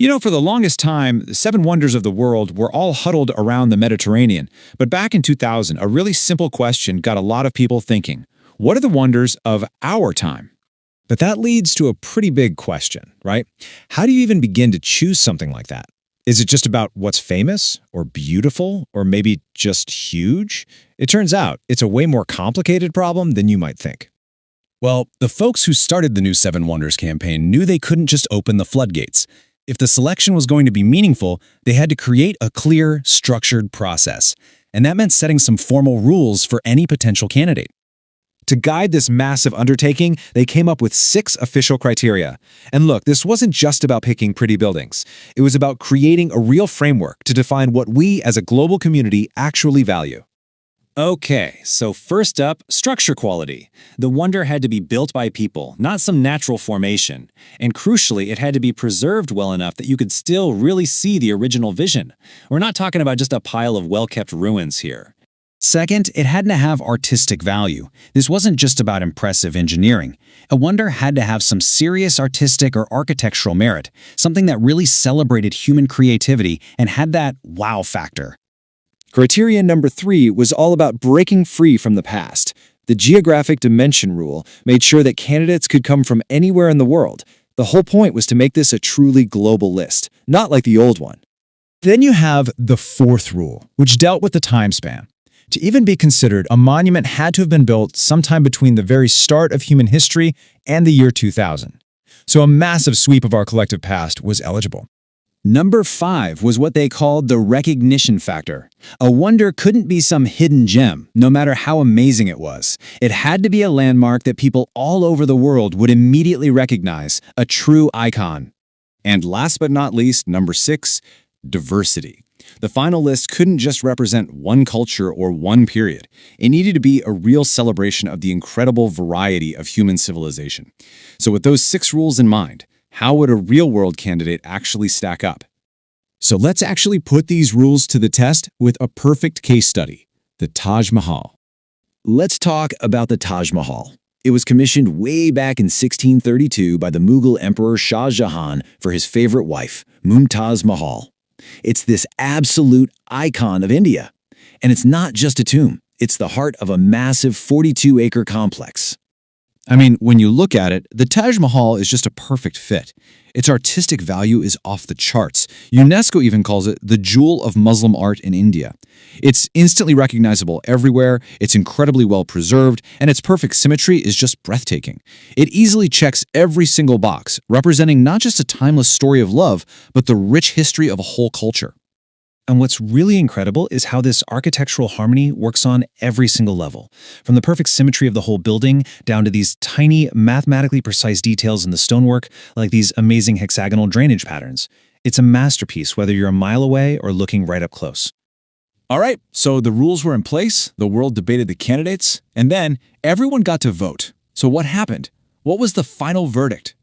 For the longest time, the seven wonders of the world were all huddled around the Mediterranean. But back in 2000, a really simple question got a lot of people thinking. What are the wonders of our time? But that leads to a pretty big question, right? How do you even begin to choose something like that? Is it just about what's famous or beautiful or maybe just huge? It turns out it's a way more complicated problem than you might think. Well, the folks who started the New 7 Wonders campaign knew they couldn't just open the floodgates. If the selection was going to be meaningful, they had to create a clear, structured process. And that meant setting some formal rules for any potential candidate. To guide this massive undertaking, they came up with 6 official criteria. And look, this wasn't just about picking pretty buildings. It was about creating a real framework to define what we as a global community actually value. Okay, so first up, structure quality. The wonder had to be built by people, not some natural formation. And crucially, it had to be preserved well enough that you could still really see the original vision. We're not talking about just a pile of well-kept ruins here. Second, it had to have artistic value. This wasn't just about impressive engineering. A wonder had to have some serious artistic or architectural merit, something that really celebrated human creativity and had that wow factor. Criteria number 3 was all about breaking free from the past. The geographic dimension rule made sure that candidates could come from anywhere in the world. The whole point was to make this a truly global list, not like the old one. Then you have the 4th rule, which dealt with the time span. To even be considered, a monument had to have been built sometime between the very start of human history and the year 2000. So a massive sweep of our collective past was eligible. Number 5 was what they called the recognition factor. A wonder couldn't be some hidden gem, no matter how amazing it was. It had to be a landmark that people all over the world would immediately recognize, a true icon. And last but not least, number 6, diversity. The final list couldn't just represent one culture or one period. It needed to be a real celebration of the incredible variety of human civilization. So with those 6 rules in mind, how would a real-world candidate actually stack up? So let's actually put these rules to the test with a perfect case study, the Taj Mahal. Let's talk about the Taj Mahal. It was commissioned way back in 1632 by the Mughal Emperor Shah Jahan for his favorite wife, Mumtaz Mahal. It's this absolute icon of India. And it's not just a tomb. It's the heart of a massive 42-acre complex. I mean, when you look at it, the Taj Mahal is just a perfect fit. Its artistic value is off the charts. UNESCO even calls it the jewel of Muslim art in India. It's instantly recognizable everywhere, it's incredibly well preserved, and its perfect symmetry is just breathtaking. It easily checks every single box, representing not just a timeless story of love, but the rich history of a whole culture. And what's really incredible is how this architectural harmony works on every single level, from the perfect symmetry of the whole building down to these tiny, mathematically precise details in the stonework, like these amazing hexagonal drainage patterns. It's a masterpiece whether you're a mile away or looking right up close. All right, so the rules were in place, the world debated the candidates, and then everyone got to vote. So what happened? What was the final verdict?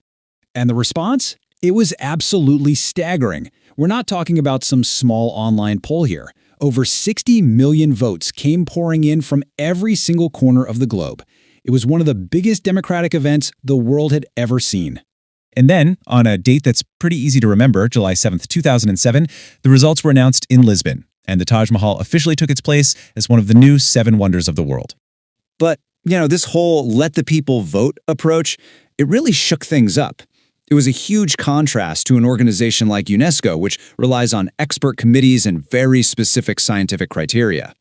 And the response? It was absolutely staggering. We're not talking about some small online poll here. Over 60 million votes came pouring in from every single corner of the globe. It was one of the biggest democratic events the world had ever seen. And then, on a date that's pretty easy to remember, July 7th, 2007, the results were announced in Lisbon, and the Taj Mahal officially took its place as one of the new 7 wonders of the world. But, this whole let the people vote approach, it really shook things up. It was a huge contrast to an organization like UNESCO, which relies on expert committees and very specific scientific criteria.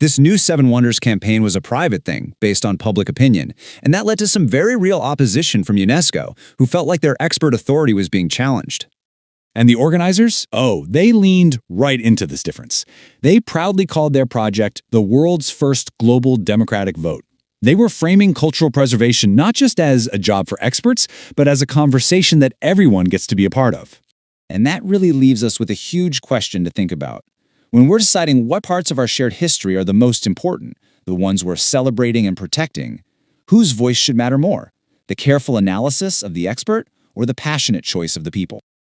This new 7 Wonders campaign was a private thing, based on public opinion, and that led to some very real opposition from UNESCO, who felt like their expert authority was being challenged. And the organizers? Oh, they leaned right into this difference. They proudly called their project the world's first global democratic vote. They were framing cultural preservation not just as a job for experts, but as a conversation that everyone gets to be a part of. And that really leaves us with a huge question to think about. When we're deciding what parts of our shared history are the most important, the ones we're celebrating and protecting, whose voice should matter more? The careful analysis of the expert or the passionate choice of the people?